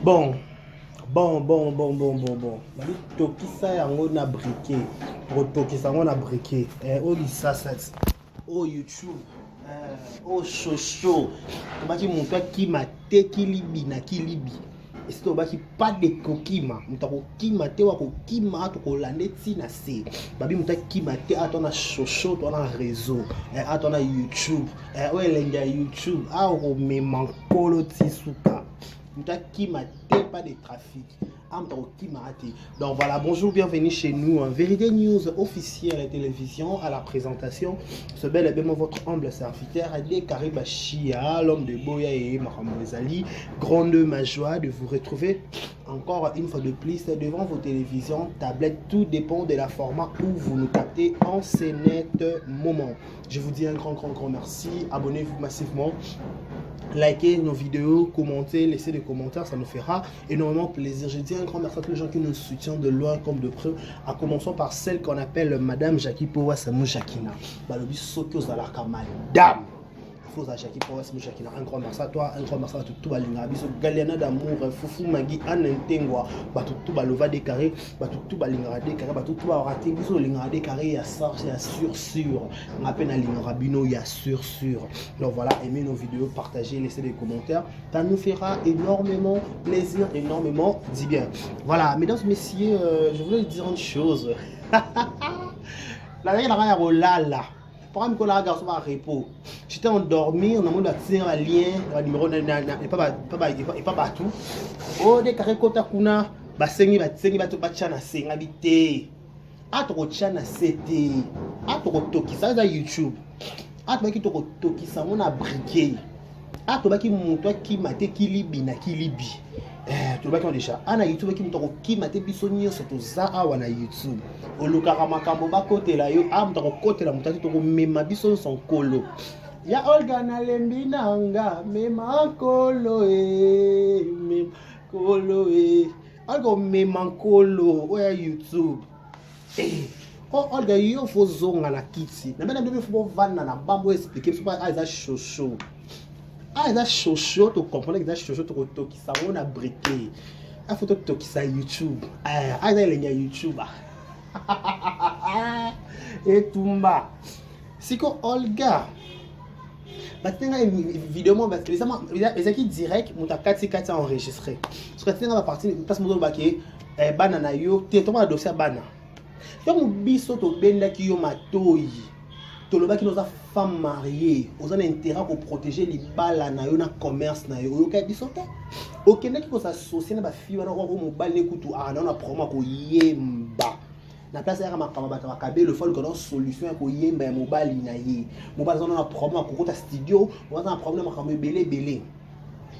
Bon, bon. Bali tokisa yango na briquet. Pour tokisa yango na briquet. Oh lisasat. Oh YouTube. Oh chocho. Tobaki mutu akima te kilibi na kilibi. Et si tobaki pas de kokima, mutu akokima te wa kokima to kolande ti na se. Babi mutu akima te atona chocho to na réseau. Atona YouTube. Oh elenga YouTube. O mema kolo ti suka. Qui m'a pas de trafic. Donc voilà, bonjour, bienvenue chez nous. Vérité News officielle à la télévision, à la présentation. Ce bel et bien votre humble serviteur, Adé Karibachia, l'homme de Boya et Mahamouezali. Grande ma joie de vous retrouver encore une fois de plus devant vos télévisions, tablettes. Tout dépend de la format où vous nous captez en ce net moment. Je vous dis un grand merci. Abonnez-vous massivement. Likez nos vidéos, commentez, laissez des commentaires, ça nous fera énormément plaisir. Je dis un grand merci à tous les gens qui nous soutiennent de loin comme de près, à commencer par celle qu'on appelle Madame Jackie Powa Samou Jakina. Balobi Sokyo Zalarka Madame. Un grand merci à toi, un grand merci à tout balinga biso galiana d'amour fufu magi anentengwa batutu balova décarré batutu balinga décarré batutu ba raté biso linga décarré ya sarge ya sûr ngape na linga rabino ya sûr. Donc voilà, aimez nos vidéos, partagez, laissez des commentaires, ça nous fera énormément plaisir, énormément dis bien. Voilà, mesdames et messieurs, je voulais dire une chose. La dernière là. Pour un garçon à repos. J'étais endormi, on a mis un lien, un numéro et pas partout. Oh, des carrés kota kuna, basengi batu bachana senga bité. Atro chana sete. Atro toki, ça c'est YouTube. Atro baki toko toki, ça on a briqué. Atro baki muto ki mate kilibi na kilibi. Tu vois déjà ana YouTube qui mutoko ki mate bisonyo surtout ça awa YouTube olukaka makambo ba côté la yo mutoko côté la mutaki toko mema biso son kolo ya Olga na lembi nanga mema kolo mema kolo algo mema kolo oya YouTube Olga yo fo zonga na kiti na bana bebe fo vana na bambo expliquer so pas za chocho. Ça chocho, tu comprends que ça chocho, tu toki ça on a briqué. Il faut toki ça YouTube. Ça il y a YouTube. Et tumba. Si que Olga. Maintenant une vidéo moi parce que les qui direct, mon ta 4 enregistré. Parce que c'est dans la partie parce que mon baké banana yo, tu tombes dossier banana. Donc biso to benda ki yo matoyi. Toloba qui nous a femmes mariées, aux intérêt pour protéger les balles na yo na commerce na yo ka bisote. OK na qui faut s'associer na ba fille wana ko mobile ne kutu na na promo ko yemba. Na place ya makama bata bakabe le fall ko solution ko yemba ya mobile na ye. Mobile na promo ko kota studio, on a un problème makama belé.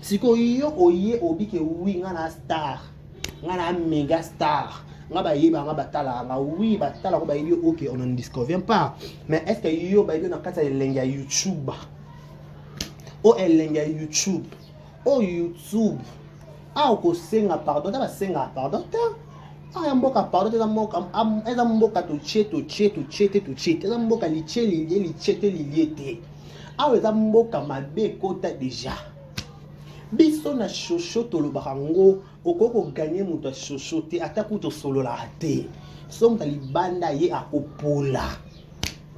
Siko yo oye obi ke wi ngana star. Ngana méga star. Oui, ok, on n'en disconvient pas. Mais est-ce que yo ba na kata elenga YouTube? Oh elenga YouTube. Oh YouTube. Ko senga pardon, ta senga pardon. Mboka pardon, eza mboka to chete. Eza mboka li chete liete. Eza mboka mabe kota déjà. Biso na chocho to lobango okoko gagner muto chocho te atakuto solo la te som talibanda ye akopola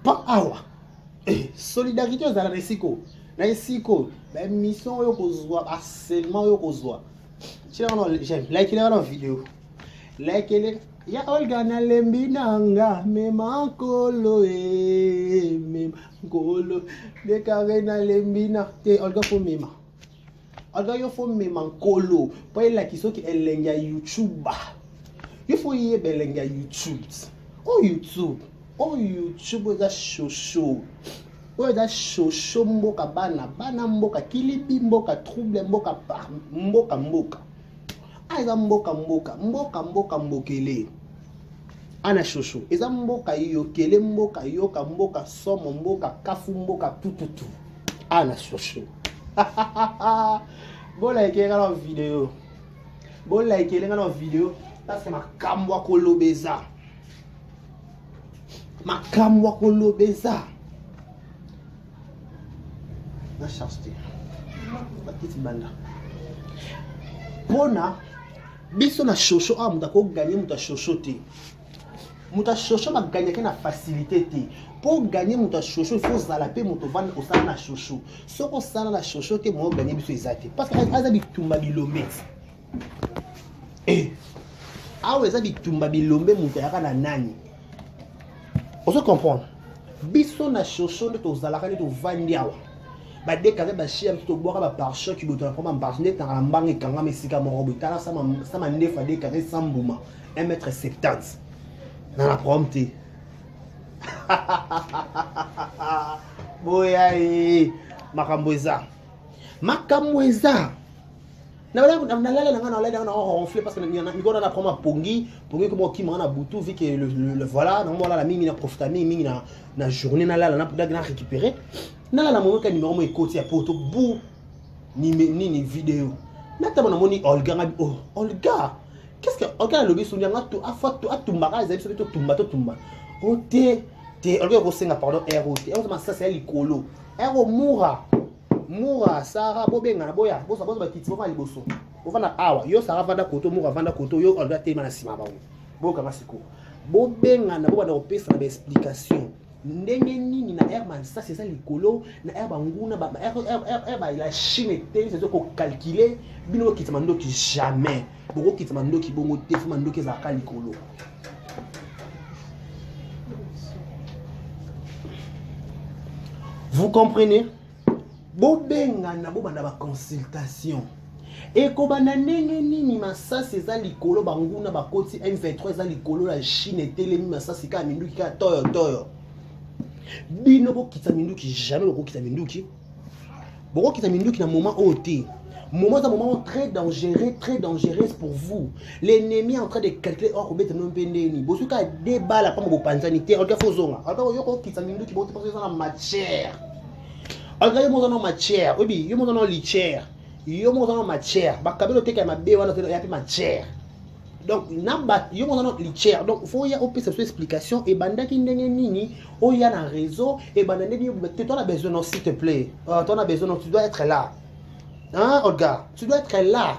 pa awa solidarité za la resiko na esiko ba mission yo kozwa harcèlement yo kozwa chira no j'aime like la vidéo like le ya Olga na lembi nanga mema kolo mema kolo de carré na lembi na te Olga fo mema alors il faut même en colo pour la qui sont qui elenga YouTube il faut y belenga YouTube YouTube za chocho za chocho mboka bana mboka kilibi mboka trouble mboka eza mboka mbokele ana chocho eza mboka yokele mboka yoka mboka somo mboka kafu mboka tututu ana chocho. Bon like la vidéo. Parce que ma kamwa kolobeza. Na charge. Ma petite banda. pona biso na shosho a muta ko gagner muta shosho te muta shosho ba gagner na facilité te pour gagner muta shosho il faut zala pe muto vanda osala na shosho soko sala na shosho te mo gagner biso ezate parce que aza bitumba bilombe awa eza bitumba bilombe muto yaka na nani ozo comprendre biso na shosho nde tozalaka nde tovandi awa badekare bashia mpe tobwaka baparchoc boto na koma mparche nde tanga na mbanga ekangama esika moko boye tala sama ndefu adekare sa mbuma 1m70 na problème te boya makambo eza nalala na ronfler parce que mikona na prendre pongi comme okima na butu vu que le voilà na moi la mingi na profiter mingi na journée nalala na récupérer nalala moment ka numéro mo ekoti ya poto bu ni vidéo natama na moni Olga qu'est-ce que Olga le biso nyanga to afato atumbaka za biso to tumba ote te Olga ko senga pardon ROT on ça c'est likolo ero Moura Sarah bobenga na boya bosa bakiti bofa liboso bofana awa yo Sarah vanda koto Moura vanda koto yo Olga tema na sima bango boka masiko bobenga na boba na opesa na explication ndenge nini na Herman ça c'est ça likolo na herba nguna ba herba la Chine te c'est ko calculer bino kitama ndoki jamais boko kitama ndoki bongo te fuma ndoki za ka likolo. Vous comprenez? Bobenga na bobanda ba consultation et kobana ndenge nini masasi eza likolo banguna bakoti M23 eza likolo la Chine telemi masasi ka minduki ka toyo bino bokita minduki jamais bokita minduki na moment OT moment c'est un moment très dangereux pour vous. L'ennemi est en train de calculer or ko beta no mpendeni bosuka débat la pamba bopanzanité olga fozonga olga yoko kita minduki bote parce que ça na matière. Olga yo monzo na matière, obi yo monzo na litière, yo monzo na matière, ba kabelo teka ma be wana ya pe matière. Donc namba yo monzo na litière. Donc faut y a opé cette explication et bandaki ndenge nini o ya na réseau et bandane ni tu as besoin non s'il te plaît. Tu as besoin tu dois être là. Hein Olga, tu dois être là.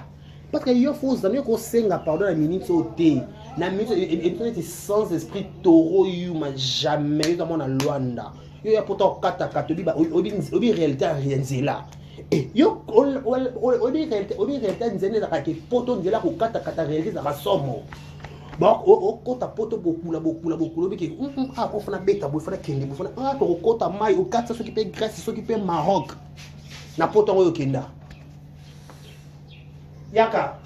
Parce que yo faut zami ko senga pardon la minute au thé. Na minute et sans esprit taureau you ma jamais dans mon Luanda. Yo ya poto kata obi réalité rien là et yo obi réalité nzene za ka poto ndela ko kata réalité za masomo bon o kota poto bokula obi ke ko fana beta bo fana kende bo fana to kota mai o kata so ki pe Grèce so ki pe Maroc na poto yo kenda yaka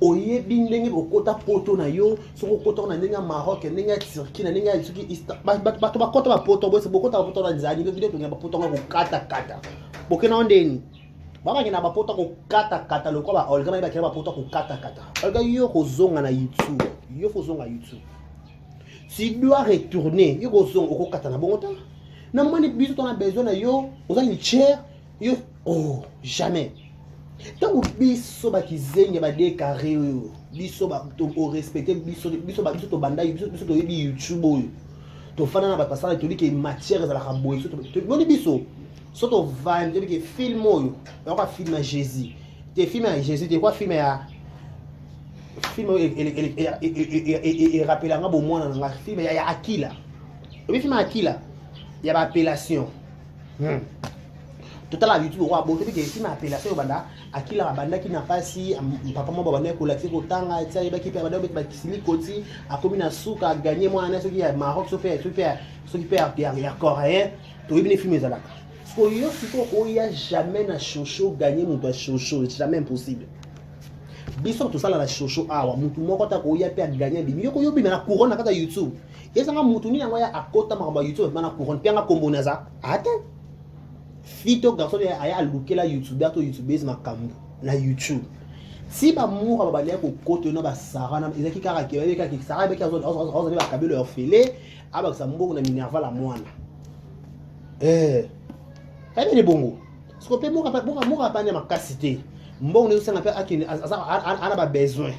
oyebi ndenge okota poto na yo soko kota na ndenge Maroc ndenge Turquie na ndenge suki bato bakota ba poto bose bokota ba poto na nzani video to ngaba poto ko kata bokena ndeni baba ngena ba poto ko kata lokwa ba Olga na ba kena ba poto ko kata Olga yo ko zonga na YouTube yo ko zonga YouTube si doit retourner yo ko zonga ko kata na bongota na moment ni biso to na besoin na yo ozali cher yo jamais. Tant que biso bakizenge ba décarré biso ba to respecter biso to banda biso to yebi YouTube oyo to fana na ba pasala to liki matière za la raboye to boni biso so to vendre liki film oyo ya ka film à Jésus te film à Jésus te quoi film ya film et rappeler nga bo mwana nga film ya Akila obi film Akila ya ba appellation total à YouTube roi bon depuis que si ma appellation banda Akila banda qui n'a pas si papa mo banda ko laxi ko tanga tia ba ki pe banda ba kisili koti a komi na suka gagner moi na soki ya Maroc so fait soki pe ya coréen to ibine film ezala so yo siko o ya jamais na chocho gagner mon chocho c'est jamais impossible biso to sala na chocho awa mutu moko ta ko ya pe gagner bi yo bi na couronne na kata YouTube yesanga mutu ni yango ya akota makamba YouTube na couronne pe nga kombo na za attends Fito garçon aya lukela YouTuber to YouTubeuse makambo na YouTube. Si ba moura ba balia ko kote na ba Sarah na ezaki kaka ke ba ka Sarah be ka zo ba kabelo orphelé aba sa mbongo na Minerva la mwana. Ebe bongo. Siko pe moura pa na makasité. Mbongo ne usanga pe akini ana ba besoin.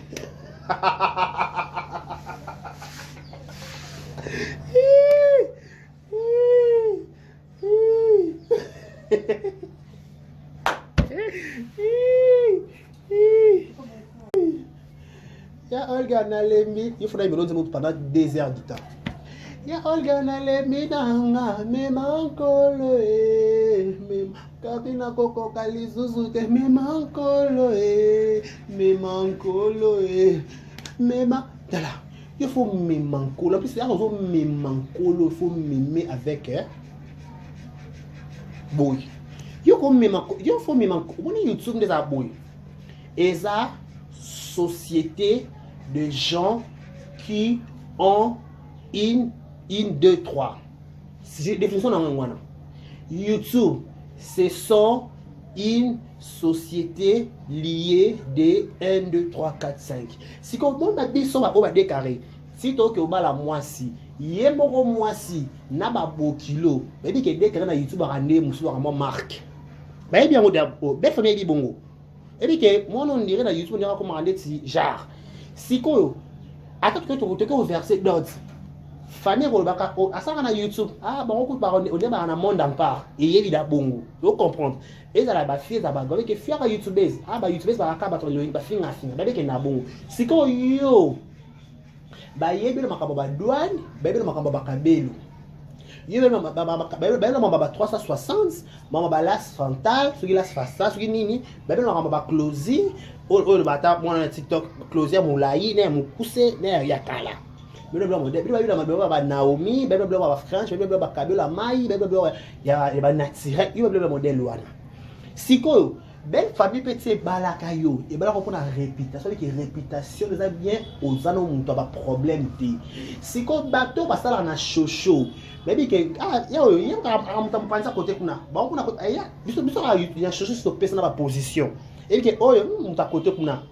Olga Nalembi, il faudrait me donner pendant 2 heures du temps. Ya Olga Nalembi nanga, me mankolo me kabina koko kalizuzu te me mankolo me mankolo me ma voilà. Il faut me mankolo. En plus, il y a raison me mankolo, il faut m'aimer avec boy. Il faut me mankolo, il faut me mankolo. On est YouTube des aboy. Et ça société de gens qui ont une 2 3. Définition dans mon YouTube, ce sont une société liée de 1 2 3 4 5. Si comme on a dit ça va décarrer. Si toi que au bas la moisi, yemoko moisi na ba bo kilo. Ba dit que décarrer na YouTube ba rendre musu ba marque. Ba bien au dabo, be famille bi bongo. Et puis que moi on dirait dans YouTube on dirait comment rendre si genre. Si quoi attends que tu verset d'autres. Famille Rolbaka, à ça on a YouTube. Ah, bon, on coupe par on est dans un monde en part. Et il y a bongo. Vous comprendre. Et ça la ba fille ça ba gole que faire YouTube. Ah ba YouTube ba ka ba to le ba finga finga. Ba que na bongo. Si ko yo. Ba yebelo makabo ba douane, ba yebelo makabo ba kabelo. Yebelo ba 360, mama ba las frontal, ce qui las face, ce qui nini, ba yebelo makabo ba closing, o ba ta mo na TikTok closing mo lai ne mo pousse ne ya kala. Naomi, France, Kabila Mai, ya naturel, il y a modèle wana. Siko belle famille petit balakayo et bala ko na réputation que réputation les bien aux anos muto ba problème ti. Siko bateau ba sala na chocho. Baby que ah yo am pensa côté kuna. Ba kuna aya biso ya chocho sur personne na position. Et que oyo muta côté kuna.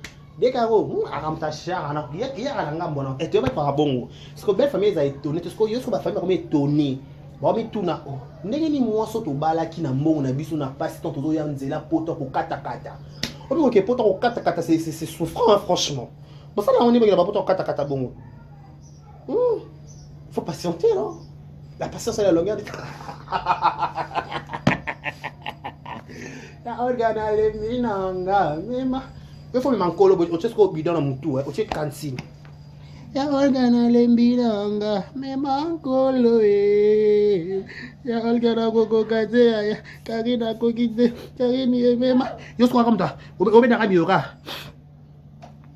Dekaro, aramta chara, il y a un gambon, et tu vas pas bon. Ce que belle famille a étonné, ce que yo ba famille comme étonné. Ba mi tuna o. Ndenge ni mwaso to bala ki na mbongo na biso na passe tant to ya nzela poto ko kata kata. On dit que poto ko kata kata c'est souffrant hein, franchement. Bon ça là on est ba poto ko kata kata bongo. Faut patienter là. La patience est la longueur du Ta organa le minanga, mema. Il faut me mankolo, o che sko bidon na mutu, o che kansin. Ya organa lembiranga, me mankolo ya organa koko kate ya karina kokite, karini mema. Yo sko kamta, obe na kamioka.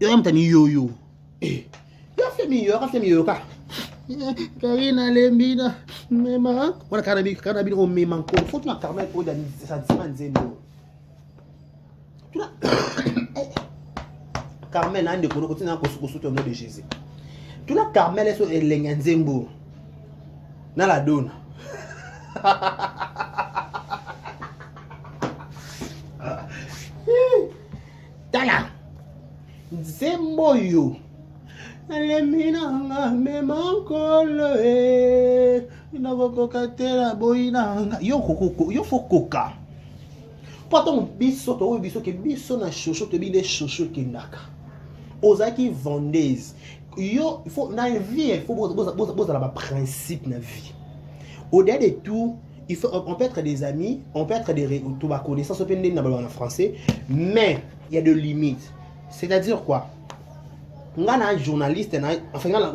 Yo kamta ni yoyo. Ya fe mi yoka. Karina lembina, mema. Wana kana bi o me mankolo, faut na karmel o da sentiment nzembo. Tu na Carmel a des cours de au nom de Jésus. Tu l'as Carmel est sur l'Enganzembo. Dans la donne. Tala. Zembo yo. Lemina me mankolo ina kokatela boina. Yo kokoko, yo fokoka. Pourtant biso to biso ke biso na chocho te bi des chocho ke naka. Ozaki vendeuse. Yo, il faut dans une vie, il faut avoir principe dans la vie. Au-delà de tout, on peut être des amis, on peut être des connaissances, on peut être en français, mais il y a des limites. C'est-à-dire quoi? On a un journaliste, enfin, un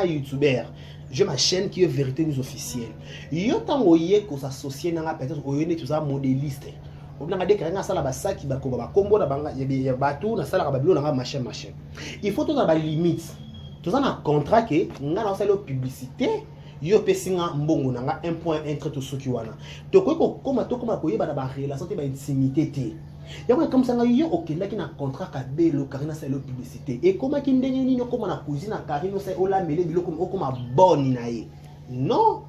YouTuber. J'ai ma chaîne qui est Vérité News Officielle. Yo tango yé ko s'associer na peut-être ko yé tout ça modéliste. On a dit que rien ça la basa qui ba ko ba kombo na banga ya batou na sala ka babilo na machin. Il faut tout dans la limite. Tout ça na contrat que nga na sala publicité yo pesinga mbongo na nga 1.1 trait to soki wana. To ko koma ko yeba na ba relation te ba intimité te. Y'a comme ça yo okenda ki na contrat ka belo karina sala publicité. Et comment ki ndenge ni no koma na cuisine na karino sa ola mele biloko okoma bonne na ye. Non.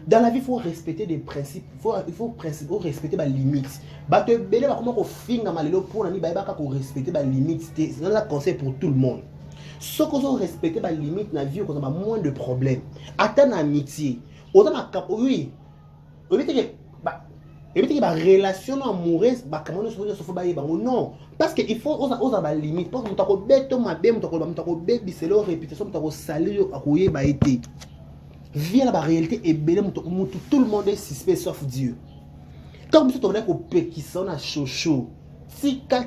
Dans la vie, il faut respecter des principes. Il faut respecter les limites. Bah, tu belé comment qu'on finga malelo pour nani bah qu'on respecter les limites. C'est un conseil pour tout le monde. Ce qu'on doit respecter les limites dans la vie, on a moins de problèmes. Attends amitié. Autant la oui. Et bah relation amoureuse bah comment nous se faut bah non parce que il faut on a des limites parce que on t'a bête ma bête on t'a bête c'est leur réputation on t'a salir à quoi bah été. Via la réalité et belle tout le monde est suspect sauf Dieu. Comme si tu venais au qui sont à chocho. tika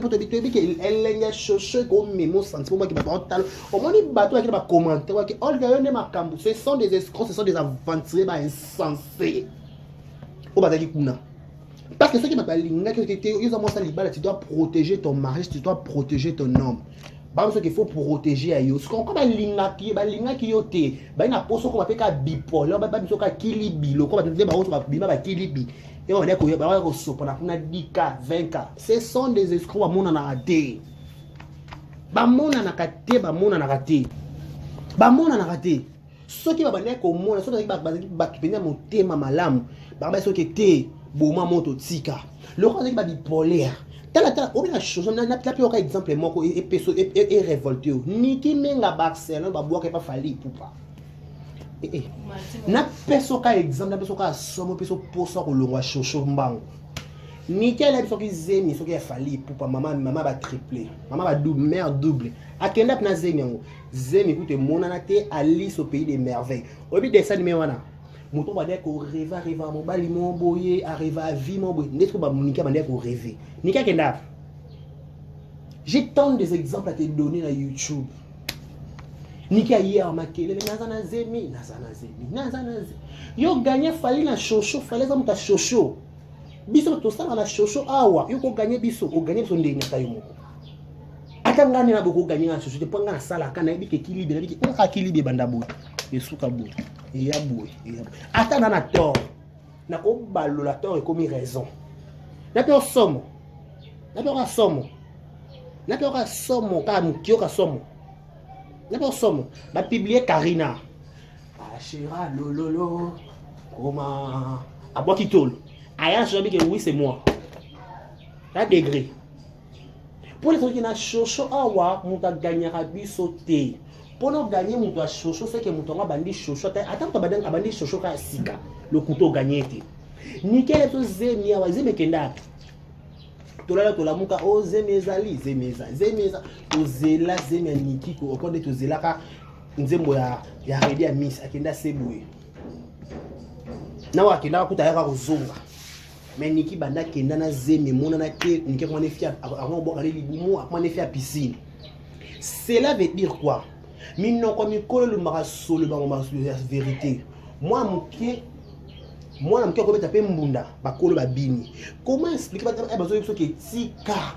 pour te dire que elle est cherché comme mémo sentiment qui va pas tal au moins les bateaux qui va commenter que Olga yone makambu ce sont des escrocs, ce sont des aventuriers insensés au bazaki kuna parce que ceux qui m'appellent linga que ils ont ça libala, tu dois protéger ton mari, tu dois protéger ton homme. Bah ce qu'il faut protéger à yo. Ce qu'on comme linga qui yote, bah na poso comme appelle ka bipolaire, bah biso ka kilibi, lo comme te ba autre ba kilibi. Et on est ko ba ko so pona kuna 10K, 20K. Ce sont des escrocs à mona na raté. Ba mona na kate, ba mona na raté. Ba mona na raté. Ceux qui va ba ko mona, ceux qui ba kipenya motema malamu, ba ba ceux qui té Bouma moto tika. Le roi est bipolaire. Tala on a chose on a tapé un exemple moko et révolté. Niki menga Barcelone ba boire pas fali poupa. Na peso ka exemple na peso ka somo peso poso ko longwa chocho mbango. Niki la biso ki zemi so ki fali poupa maman ba triplé. Maman ba double mère double. Akenda na zemi ngo. Zemi écoute monana te Alice au pays des merveilles. Obi dessin numéro wana. Mouton va dire qu'on rêve à mon bali mon boyer arrive à vie mon boy n'est-ce pas Monica va dire qu'on rêve Nika kenda j'ai tant des exemples à te donner sur YouTube. Nika hier makele nazana zemi yo gagner fali na chocho fallait ça muta chocho biso to sala na chocho awa yo ko gagner biso ndenge tayo moko atangani na boko gagner na chocho te panga na sala kana biki équilibre biki on équilibre banda boy esuka boy et attends na tort na ko balola tort et comme raison na pe somo ka mukio ka somo na pe somo ba publier Karina Achira lololo comment à bois qui tol aya je dis que oui c'est moi la degré pour les gens qui na chocho awa muta gagnera biso te. Pour nous gagner, nous doit chocho, c'est que nous avons bandi chocho. Attends, tu as bandi chocho ka sika. Le couteau gagné. Nickel est zemi awa zemi kenda. Tola muka o zemi zali to zela zemi niki ko okode to zela ka nzembo ya redi ya miss akenda sebwe. Na wa kenda kuta ya ko zonga. Mais niki banda kenda na zemi mona na ke niki ko nefia avant boka li libumu ko nefia piscine. Cela veut dire quoi? Mino comme il le marasolo la vérité. Moi mon ko taper mbunda ba kolo ba bini. Comment expliquer ba besoin que tika.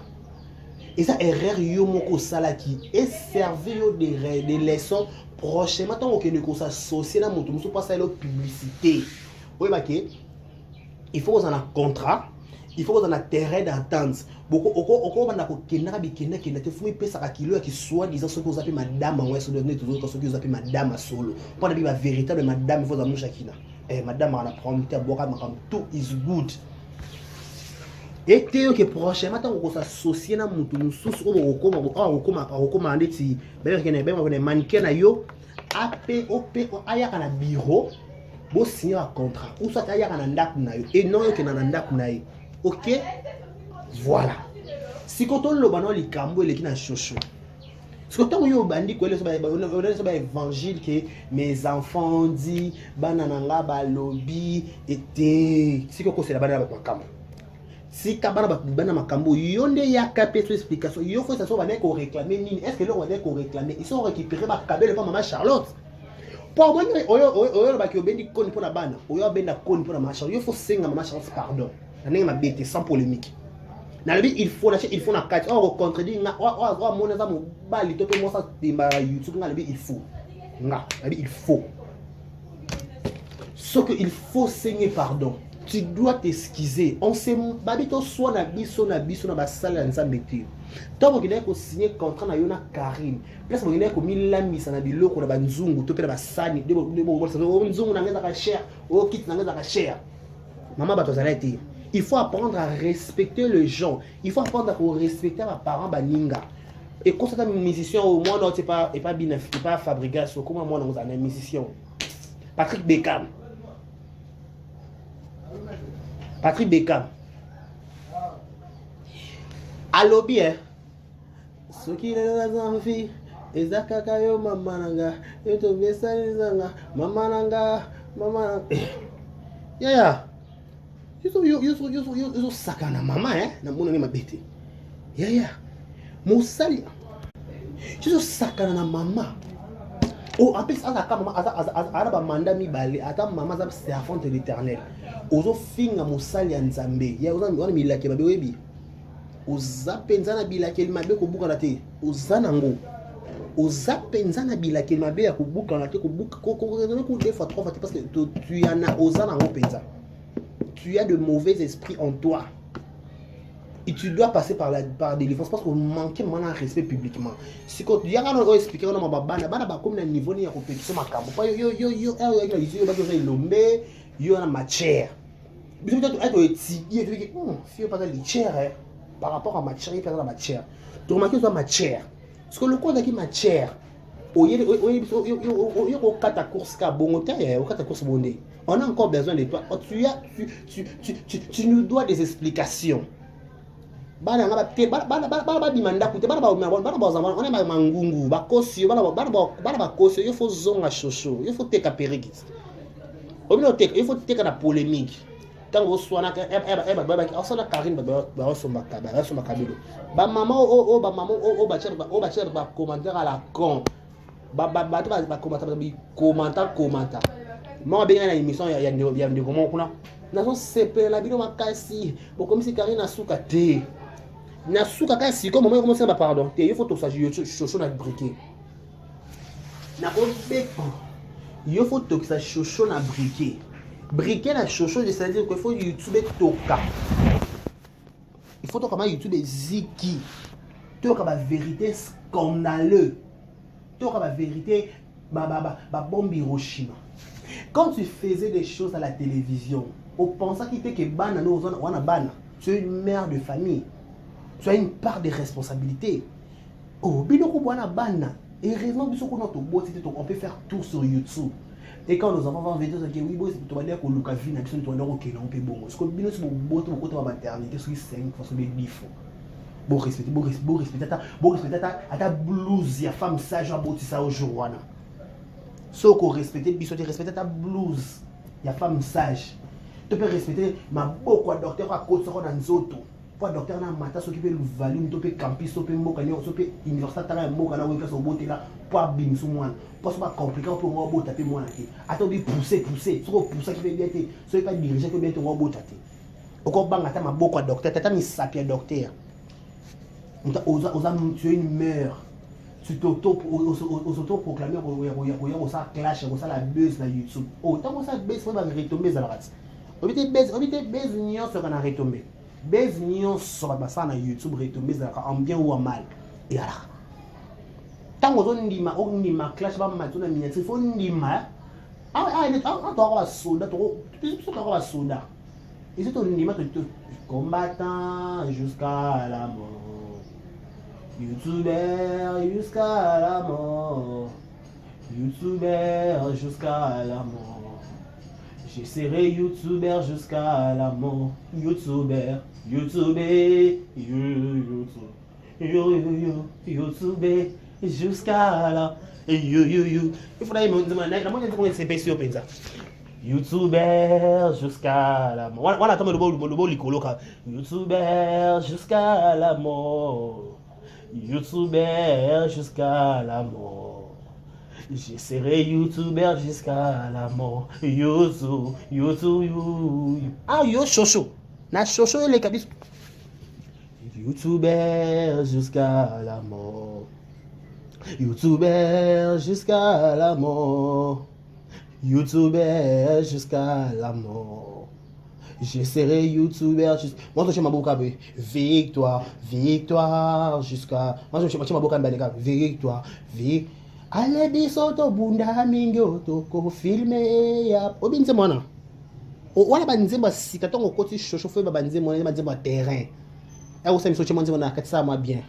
Et ça erreur yo moko salaki et servir des leçons prochainement tant que ne ko s'associer na mutu muso pas ça la publicité. Oui ba ke il faut qu'on a contrat. Il faut qu'on a terrain d'entente. Beaucoup on va kenda te fumi pesa ka kilo qui soit disant ce que vous appelez madame ouais sur le net toujours ce que vous appelez madame solo. Pour la la véritable madame il faut dans chacune. Madame on a prendre boire comme tout is good. Et théo que prochainement tant qu'on s'associe na mutu mususu on commander ti ben mannequin na yo APOP aya kana bureau bo signer un contrat ou soit aya kana ndaku na yo et non que na ndaku na yo. Ok, voilà. Si quand on le banal les cambo et les na chocho. Si quand on yo bandi ko on a évangile que mes enfants dit banananga ba lobby était si ko c'est la banana ba kambo. Si kabana ba banana makambo yonde ya capé sur explication yo faut ça soit ko réclamer nini est-ce que là on va ko réclamer ils sont récupérés par kabel comme maman Charlotte. Pour moi oyo ba ki obendi koni pour la bana oyo benda koni pour la maman Charlotte il faut senga maman Charlotte pardon. Ma bête sans polémique. Il faut lâcher, il faut la carte. On contredit. Il faut. Ce qu'il faut saigner pardon. Tu dois t'excuser. On sait babito soit na biso na basala nza métier. Tant que vous signer contrat na yona Karim. Place vous ko milami sana biloko na banzungu to pe na basani de nzungu na ngeza ka cher. O kit na ngeza ka cher. Maman bato zalati. Il faut apprendre à respecter les gens. Il faut apprendre à respecter mes parents baninga. Et quand c'est un musicien au moins non c'est pas bien pas Fabregas comment moi on est un musicien. Patrick Beckham. Allo bien. Ce qui est dans la vie, ezaka yo mama nanga, yo to besali nanga, mama nanga. Yeah. Yo saka na mama na mona ni mabete. Ya. Mosali. Yo saka na mama. Oh, en plus, ba manda mibale, ata mama za servante de l'Éternel. Ozo finga mosali ya Nzambe. Ya oza wana milake babe webi. Oza penza na bilake mabe ko buka na te. Oza nango. Oza penza na bilake mabe ya ko buka na te ko buka ko deux fois trois fois parce que tu y en as oza nango penza. Tu as de mauvais esprits en toi. Et tu dois passer par délivrance parce qu'on manquait mon respect publiquement. Si quand tu as expliqué on a bana comme un niveau ni à compétition makambo. Pas yo avec la yo ba yo lombe yo na matière. Mais tu as étudié tu dis fio pas la matière par rapport à matière, il fait la matière. Tu remarques que matière. Parce que le quoi qui matière au kata course ka bongote au kata course bondé. On a encore besoin de toi. Tu nous dois des explications. Bana ngaba te bana bimanda kute bana bazama on est mangungu bakosi bana bakosi il faut zonga chocho il faut teka perigis il faut teka na polémique tant on soit na ba ça na Karine ba somba kabilo ba maman ba maman ba cher ba commentaire à la con ba commentaire moi bien na émission ya ndeko mo kuna nazo sepe la bino makasi bo comme si Karine asuka te na suka kasi comme moment commencer ba pardon te il faut tout ça chocho na briquet na ko beko il faut tout ça chocho na briquet na chocho c'est-à-dire qu'il faut YouTube toka il faut comment YouTube ziki toka ba vérité scandaleux toka ba vérité ba bombe Hiroshima. Quand tu faisais des choses à la télévision on pensait qu'il était que bana no wana bana tu es une mère de famille. Tu as une part de responsabilité. Oh, biloko bwana bana. Et heureusement biso ko notre boîte on peut faire tout sur YouTube. Et quand nous avons envie de dire que oui, boss, tu vas dire que le cas vient biso tu vas dire OK, on peut bon. Parce que bino sur boîte au côté de maternité sur 5 parce que bifo. Bon respecter ta blouse, ya femme sage à boti ça aujourd'hui wana. So ko respecter biso tu respecter ta blouse, ya femme sage. Tu peux respecter ma boko docteur à côté sur na nzoto. Docteur na mata s'occuper le volume to pe campus to pe mboka ni so pe université tala mboka na weka so botela pour bim so mwana pour pas compliqué pour ngo bota pe mwana te ato bi pousser so pousser qui peut bien te so pas diriger que bien te ngo bota te oko banga ta maboko docteur tata mi sapia docteur oza tu es une mère tu t'auto proclamer au ça clash au ça la buzz na YouTube oh tant ça buzz faut ba retomber za la rat obité buzz nyo so kana retomber Bez nyonso babasa na YouTube retomber za en bien ou en mal. Et alors. Tant on ndima clash ba matuna miniature faut ndima. Toi soda soda. Et c'est ton ndima combattant jusqu'à la mort. YouTuber jusqu'à la mort. YouTuber jusqu'à la mort. Je serai YouTuber jusqu'à la mort. YouTuber jusqu'à la il faudrait me demander comment c'est payé sur Penza. YouTuber jusqu'à la mort. Voilà, attends le beau licolo. YouTuber jusqu'à la mort. YouTuber jusqu'à la mort. Je serai YouTuber jusqu'à la mort. YouTube. Ah, yo chocho. Na chocho les cabis. YouTuber jusqu'à la mort. YouTuber jusqu'à la mort. YouTuber jusqu'à la mort. Je serai YouTuber jusqu'à... Moi, je suis ma bocabe. Victoire jusqu'à... Moi, je suis ma bocabe. Victoire. Ale bisoto bunda mingo toko filme ya obinze mwana wala banzemba sika tongo koti chauffeur banzemba banzemba terrain ya usa miso chema nzemba na katisa ma bien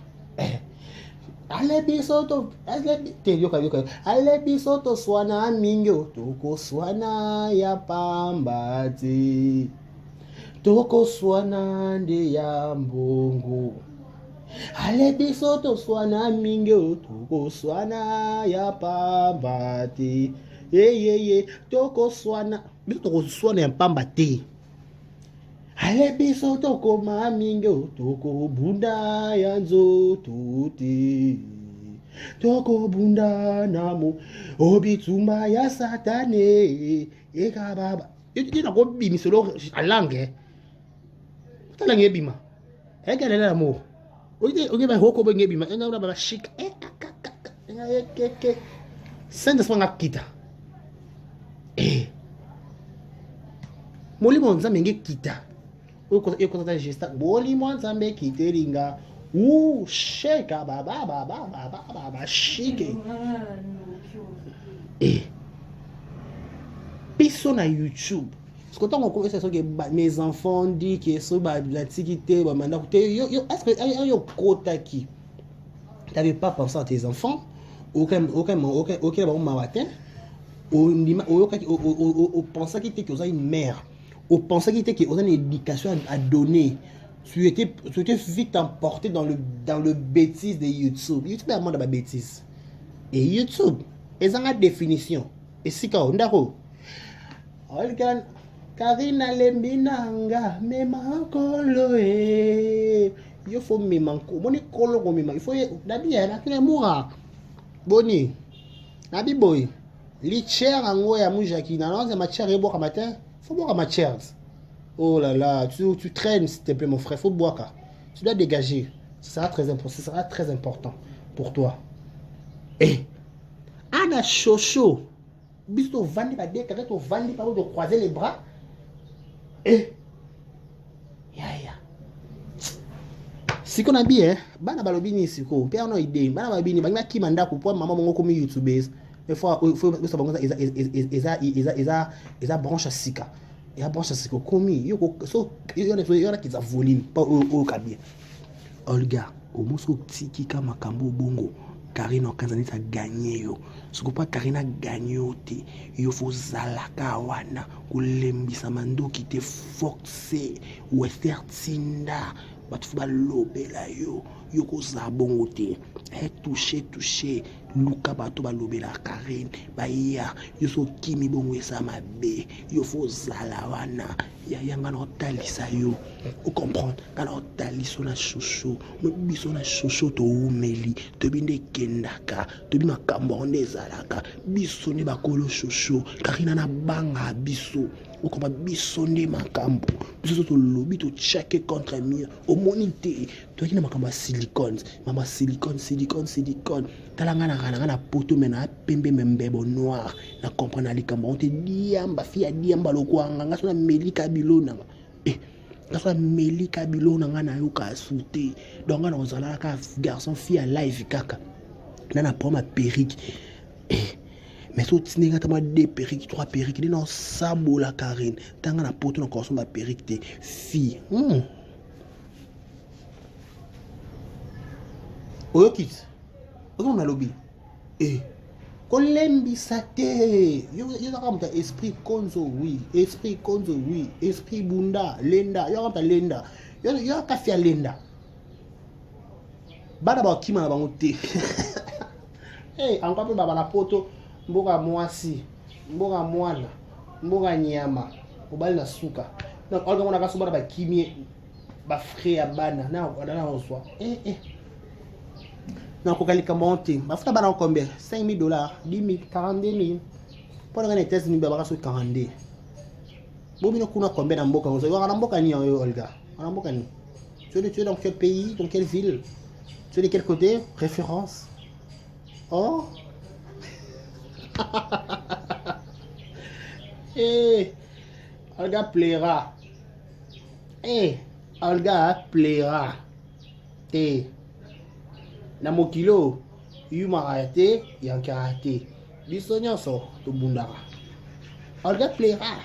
ale bisoto ale bisoto swana mingo toko swana ya pambati toko swana nde ya mbongo ale bisoto swana mingo toko swana ya pambati toko swana biso toko swana ya pambati Ale biso toko mamingo toko bunda yanzo tuti toko bunda namo obitumba ya satane eka baba ina ko bimi solo alange talange bima eka lela mo oke ba hoko benge bima enga una baba shika enga ke senda swanga kita molimo nzambe nge kita okozata gesta molimo nzambe kiteringa sheka baba shike biso na YouTube parce que tant qu'on ça que mes enfants dit que so ba l'antiquité ba manda yo est-ce que yo kota qui t'avais pas pensé à tes enfants aucun bon matin au pensait qu'il était que une mère au pensait qu'il était que une éducation à donner tu étais vite emporté dans le bêtise de YouTube est vraiment dans la bêtise et YouTube ils ont la définition et si quand ndako Olga Karina Lembinanga mema kolo yo faut mema ko moni kolo ko mema il faut dabi na kile moura boni nabi boy li chair ango ya mujaki na non c'est ma chair eboka matin faut boire ma chair oh là là tu traînes s'il te plaît mon frère faut boire ka tu dois dégager ça sera très important pour toi ana chocho biso vandi ba deka to vandi pa de croiser les bras ya siko na bien bana balobi ni siko pe ono idée bana babini banga kimanda ko po mama mongo comme youtubers des fois faut ça bango eza branche sika ya branche siko komi yo so yo na kiza volume pas au kabien Olga omoso tiki kama kambo bongo Karina Kanzani a gagné yo. Ce que pas Karina gagné te yo faut zalaka wana kulembisa mando qui te forcé wester tinda batu fa lobela yo ko zabongo te touché luka bato ba lobela Karine ba ya yo so kimi bongo esa mabe yo faut zala wana ya ngana talisa yo o comprendre kana talisa na chouchou mo biso na chouchou to umeli to binde kendaka to bi makambo onde zalaka biso ne bakolo chouchou Karina na banga biso o komba biso ne makambo biso to lobi to checker contre mur au monité to kina makambo silicone mama silicone talanga na poto mena pembe membebo noir na comprendre likambo on te diamba fia diamba lokwanga ngaso na melika bilona ngaso na melika bilona ngana yo ka souté donc ngana ozala ka garçon fille à live kaka na prendre ma perruque mais so tinga tama deux perruques trois perruques ni non sabo la Karine tanga na poto na korso ma perruque te fille oyo kit on a lobby kolembisa te yo kamta esprit konzo oui esprit bunda lenda yo kamta lenda yo kafia lenda bana ba kima na bango te encore pe baba na poto mboka mwasi mboka mwana mboka nyama obali na suka donc olga mona kaso bana ba kimie ba frère ya bana na oswa non kokalika monte bafuta bana combien $5,000 $10,000 $42,000 pour les États-Unis baba kaso 42 bomino kuna combien na mboka ngozo wana mboka ni yo Olga wana mboka ni tu es dans quel pays dans quelle ville tu es de quel côté référence oh Olga plaira Olga plaira na mokilo yuma arrêté yanka arrêté biso nyonso to bundaka Olga plaira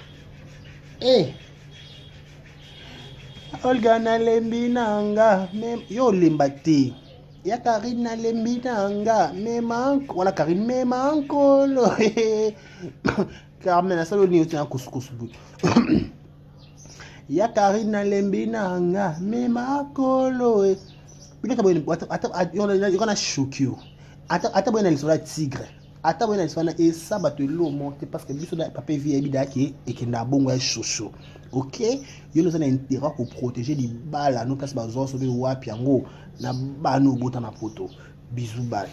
Olga na lembi nanga même yo lemba te ya Karine na lembi nanga même wala Karine même ankolo Carmen asalo ni uti akusukusu ya Karine na lembi nanga même ankolo peut-être you're gonna shock you ata boy na lisolo tigre ata boye na lisana esa bato elomo te parce que biso da papa vie ebidaki ekenda bongo ya shosho. OK, yo nous a intérêt pour protéger les balles à nous place bazo so de wapi yango na banu bota na poto. Bisous bye.